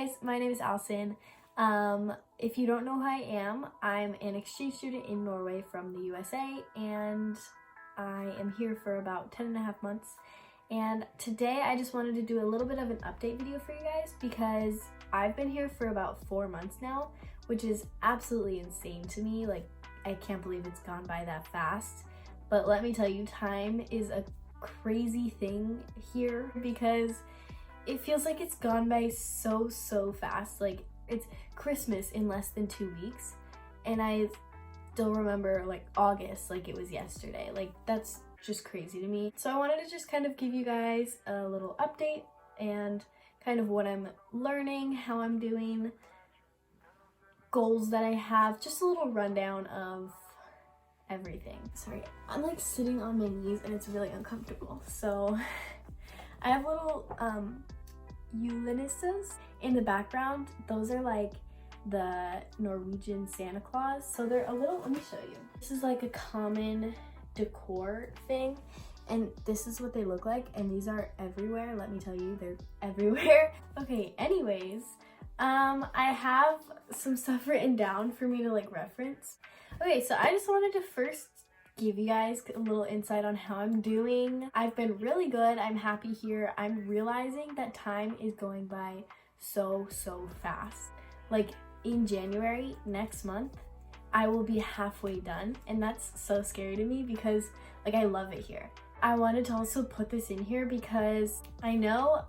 guys, my name is Allison. If you don't know who I am, I'm an exchange student in Norway from the USA, and I am here for about 10.5 months. And today I just wanted to do a little bit of an update video for you guys because I've been here for about 4 months now, which is absolutely insane to me. Like, I can't believe it's gone by that fast. But let me tell you, time is a crazy thing here because it feels like it's gone by so fast. Like, it's Christmas in less than 2 weeks, and I still remember like August like it was yesterday. Like, that's just crazy to me. So I wanted to just kind of give you guys a little update and kind of what I'm learning, how I'm doing, goals that I have, just a little rundown of everything. Sorry, I'm like sitting on my knees and it's really uncomfortable. So I have little julenisses in the background. Those are like the Norwegian Santa Claus. So they're a little, let me show you. This is like a common decor thing, and this is what they look like, and these are everywhere. Let me tell you, they're everywhere. Okay, anyways, I have some stuff written down for me to like reference. Okay, so I just wanted to first give you guys a little insight on how I'm doing. I've been really good. I'm happy here. I'm realizing that time is going by so fast. Like, in January next month, I will be halfway done, and that's so scary to me because like I love it here. I wanted to also put this in here because I know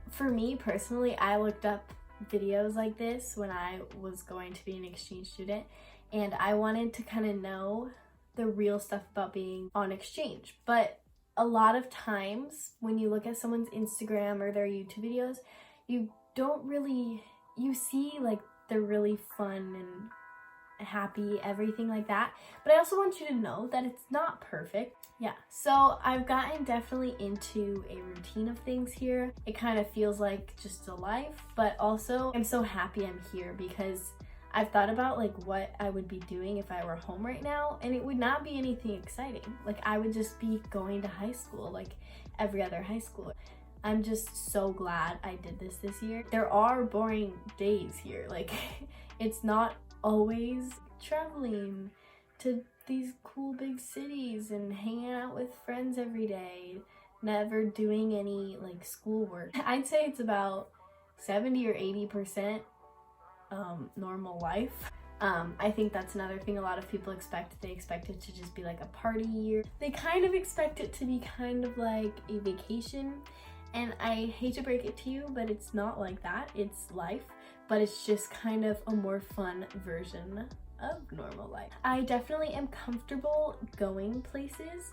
for me personally, I looked up videos like this when I was going to be an exchange student, and I wanted to kind of know the real stuff about being on exchange. But a lot of times when you look at someone's Instagram or their YouTube videos, you don't really, you see like they're really fun and happy, everything like that, but I also want you to know that it's not perfect. Yeah, so I've gotten definitely into a routine of things here. It kind of feels like just a life, but also I'm so happy I'm here because I've thought about like what I would be doing if I were home right now, and it would not be anything exciting. Like, I would just be going to high school like every other high school. I'm just so glad I did this year. There are boring days here. Like, it's not always traveling to these cool big cities and hanging out with friends every day, never doing any like schoolwork. I'd say it's about 70 or 80% normal life. I think that's another thing a lot of people expect. They expect it to just be like a party year. They kind of expect it to be kind of like a vacation, and I hate to break it to you, but it's not like that. It's life, but it's just kind of a more fun version of normal life. I definitely am comfortable going places.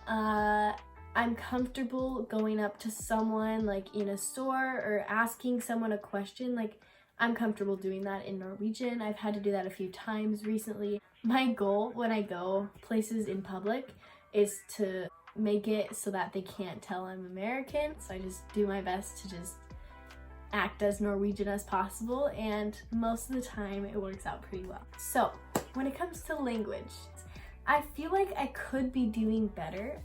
I'm comfortable going up to someone like in a store or asking someone a question. Like, I'm comfortable doing that in Norwegian. I've had to do that a few times recently. My goal when I go places in public is to make it so that they can't tell I'm American. So I just do my best to just act as Norwegian as possible, and most of the time it works out pretty well. So when it comes to language, I feel like I could be doing better.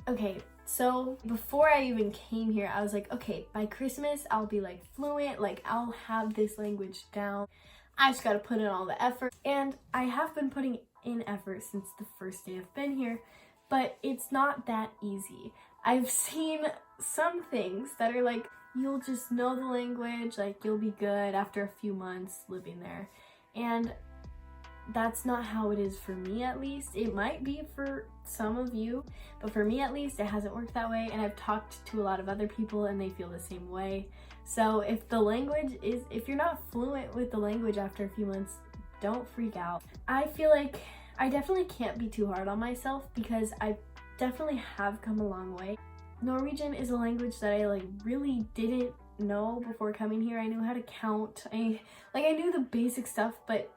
Okay, so before I even came here, I was like, okay, by Christmas I'll be like fluent, like I'll have this language down. I just gotta put in all the effort, and I have been putting in effort since the first day I've been here, but it's not that easy. I've seen some things that are like, you'll just know the language, like you'll be good after a few months living there, and that's not how it is for me. At least it might be for some of you, but for me at least it hasn't worked that way, and I've talked to a lot of other people and they feel the same way. So if you're not fluent with the language after a few months, don't freak out. I feel like I definitely can't be too hard on myself because I definitely have come a long way. Norwegian is a language that I like really didn't know before coming here. I knew how to count. I knew the basic stuff, but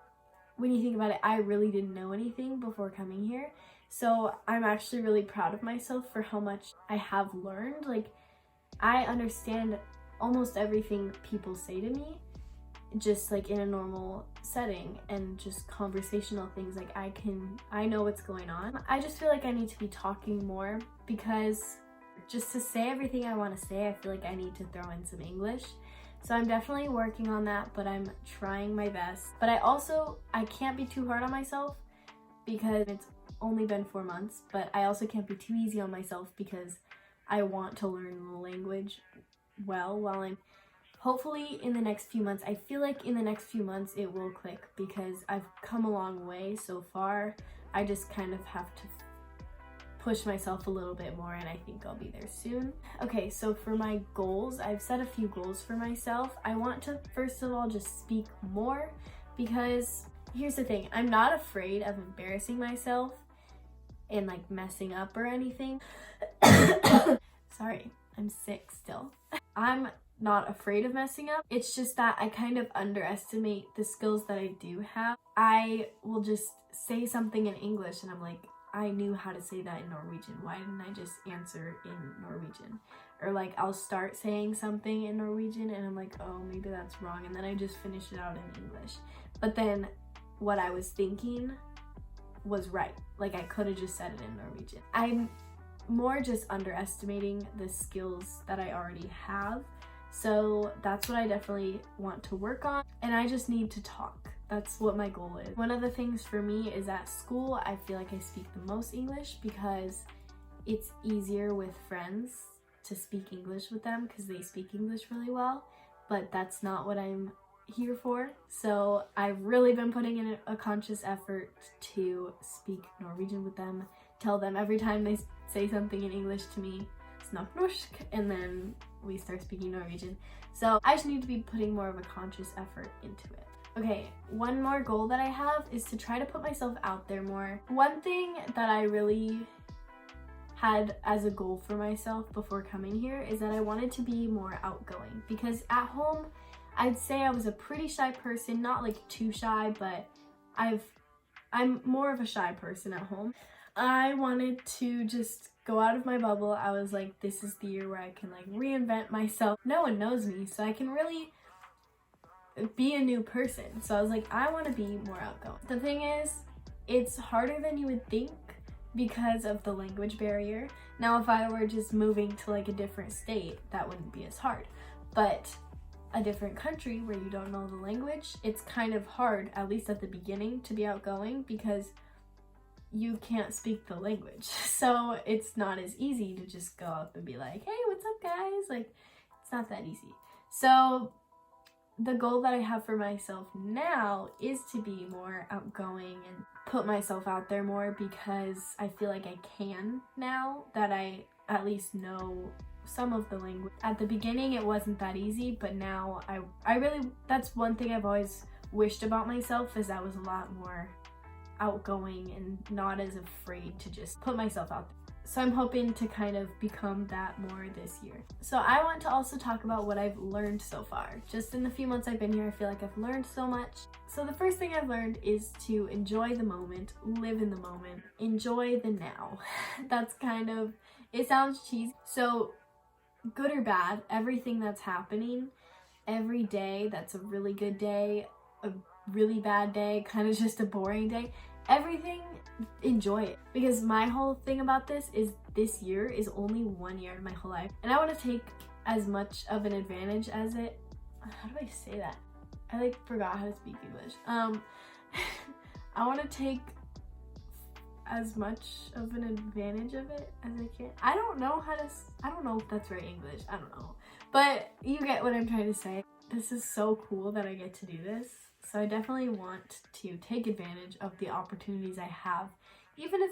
when you think about it, I really didn't know anything before coming here. So I'm actually really proud of myself for how much I have learned. Like, I understand almost everything people say to me, just like in a normal setting, and just conversational things. Like, I know what's going on. I just feel like I need to be talking more because Just to say everything I want to say, I feel like I need to throw in some English. So I'm definitely working on that, but I'm trying my best. But I can't be too hard on myself because it's only been 4 months, but I also can't be too easy on myself because I want to learn the language well while I'm hopefully in the next few months. I feel like in the next few months it will click because I've come a long way so far. I just kind of have to push myself a little bit more, and I think I'll be there soon. Okay, so for my goals, I've set a few goals for myself. I want to first of all just speak more because here's the thing, I'm not afraid of embarrassing myself and like messing up or anything. Sorry, I'm sick still. I'm not afraid of messing up. It's just that I kind of underestimate the skills that I do have. I will just say something in English and I'm like, I knew how to say that in Norwegian. Why didn't I just answer in Norwegian? Or like I'll start saying something in Norwegian and I'm like, oh, maybe that's wrong. And then I just finish it out in English. But then what I was thinking was right. Like I could have just said it in Norwegian. I'm more just underestimating the skills that I already have. So that's what I definitely want to work on. And I just need to talk. That's what my goal is. One of the things for me is at school, I feel like I speak the most English because it's easier with friends to speak English with them because they speak English really well, but that's not what I'm here for. So I've really been putting in a conscious effort to speak Norwegian with them, tell them every time they say something in English to me, "Snakk norsk," and then we start speaking Norwegian. So I just need to be putting more of a conscious effort into it. Okay, one more goal that I have is to try to put myself out there more. One thing that I really had as a goal for myself before coming here is that I wanted to be more outgoing because at home, I'd say I was a pretty shy person, not like too shy, but I'm more of a shy person at home. I wanted to just go out of my bubble. I was like, this is the year where I can like reinvent myself. No one knows me, so I can really be a new person. So I was like, I want to be more outgoing. The thing is, it's harder than you would think because of the language barrier. Now, if I were just moving to like a different state, that wouldn't be as hard. But a different country where you don't know the language, it's kind of hard, at least at the beginning, to be outgoing because you can't speak the language. So it's not as easy to just go up and be like, hey, what's up guys? Like, it's not that easy. So the goal that I have for myself now is to be more outgoing and put myself out there more because I feel like I can now that I at least know some of the language. At the beginning it wasn't that easy, but now I really, that's one thing I've always wished about myself, is I was a lot more outgoing and not as afraid to just put myself out there. So I'm hoping to kind of become that more this year. So I want to also talk about what I've learned so far. Just in the few months I've been here, I feel like I've learned so much. So the first thing I've learned is to enjoy the moment, live in the moment, enjoy the now. That's kind of, it sounds cheesy. So good or bad, everything that's happening, every day that's a really good day, a really bad day, kind of just a boring day, everything, enjoy it. Because my whole thing about this is this year is only 1 year in my whole life, and I want to take as much of an advantage as it, how do I say that? I like forgot how to speak English. I want to take as much of an advantage of it as I can. I don't know if that's right English, I don't know. But you get what I'm trying to say. This is so cool that I get to do this. So I definitely want to take advantage of the opportunities I have. Even if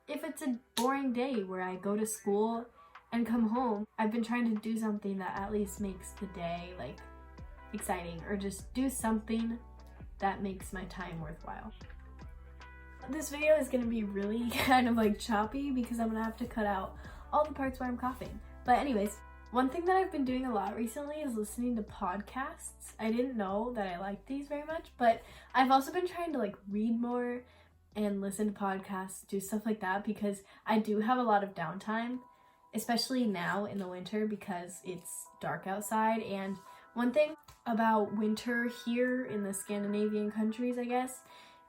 if it's a boring day where I go to school and come home, I've been trying to do something that at least makes the day like exciting, or just do something that makes my time worthwhile. This video is gonna be really kind of like choppy because I'm gonna have to cut out all the parts where I'm coughing. But anyways, one thing that I've been doing a lot recently is listening to podcasts. I didn't know that I liked these very much, but I've also been trying to like read more and listen to podcasts, do stuff like that, because I do have a lot of downtime, especially now in the winter because it's dark outside. And one thing about winter here in the Scandinavian countries, I guess,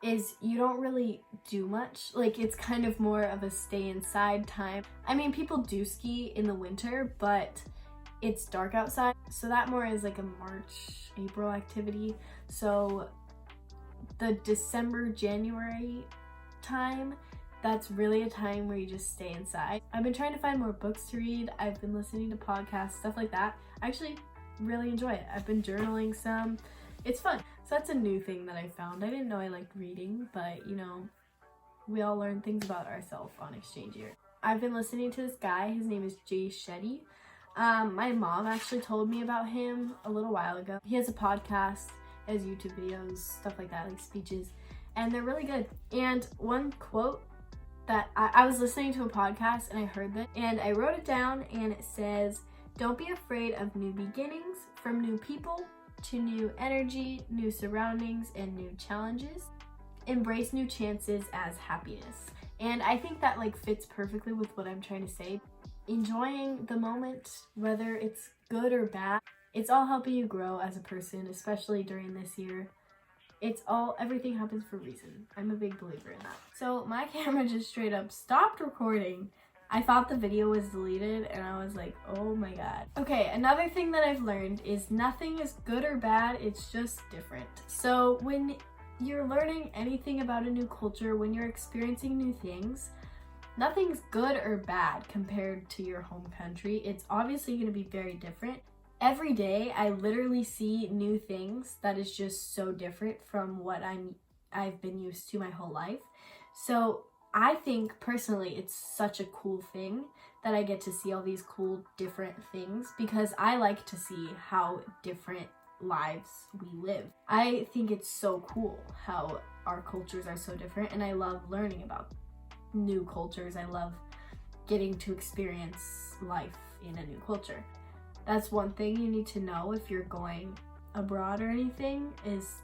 is you don't really do much. Like, it's kind of more of a stay inside time. I mean, people do ski in the winter, but it's dark outside, so that more is like a March, April activity. So the December, January time, that's really a time where you just stay inside. I've been trying to find more books to read. I've been listening to podcasts, stuff like that. I actually really enjoy it. I've been journaling some. It's fun. So that's a new thing that I found. I didn't know I liked reading, but you know, we all learn things about ourselves on exchange year. I've been listening to this guy. His name is Jay Shetty. My mom actually told me about him a little while ago. He has a podcast, has YouTube videos, stuff like that, like speeches, and they're really good. And one quote that I was listening to a podcast and I heard this and I wrote it down, and it says, "Don't be afraid of new beginnings, from new people to new energy, new surroundings, and new challenges. Embrace new chances as happiness." And I think that like fits perfectly with what I'm trying to say. Enjoying the moment, whether it's good or bad, it's all helping you grow as a person, especially during this year. Everything happens for a reason. I'm a big believer in that. So my camera just straight up stopped recording. I thought the video was deleted and I was like, oh my god. Okay, another thing that I've learned is nothing is good or bad, it's just different. So when you're learning anything about a new culture, when you're experiencing new things, nothing's good or bad compared to your home country. It's obviously going to be very different. Every day I literally see new things that is just so different from what I've been used to my whole life. So I think personally it's such a cool thing that I get to see all these cool different things, because I like to see how different lives we live. I think it's so cool how our cultures are so different, and I love learning about new cultures. I love getting to experience life in a new culture. That's one thing you need to know if you're going abroad or anything, is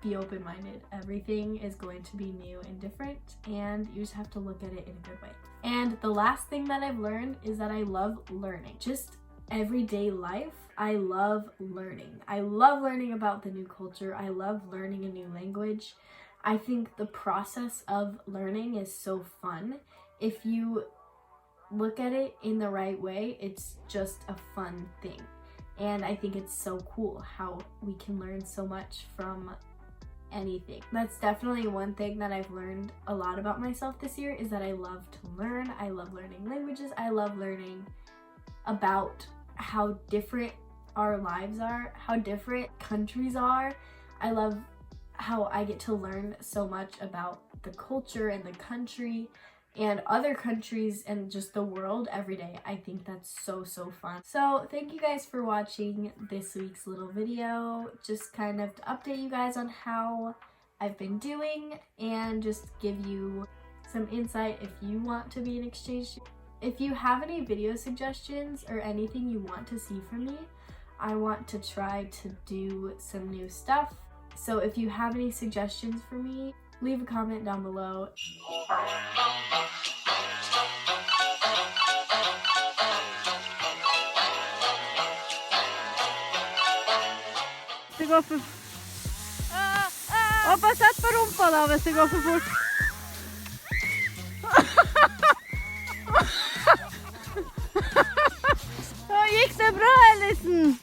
be open-minded. Everything is going to be new and different, and you just have to look at it in a good way. And the last thing that I've learned is that I love learning. Just everyday life, I love learning. I love learning about the new culture. I love learning a new language. I think the process of learning is so fun. If you look at it in the right way, it's just a fun thing. And I think it's so cool how we can learn so much from anything. That's definitely one thing that I've learned a lot about myself this year, is that I love to learn. I love learning languages. I love learning about how different our lives are, how different countries are. I love how I get to learn so much about the culture and the country and other countries and just the world every day. I think that's so fun. So thank you guys for watching this week's little video, just kind of to update you guys on how I've been doing and just give you some insight if you want to be an exchange student. If you have any video suggestions or anything you want to see from me, I want to try to do some new stuff. So if you have any suggestions for me, leave a comment down below. Det går för... Hoppa, sätt på rumpan då, hvis det går för fort. Gick det bra, Ellison?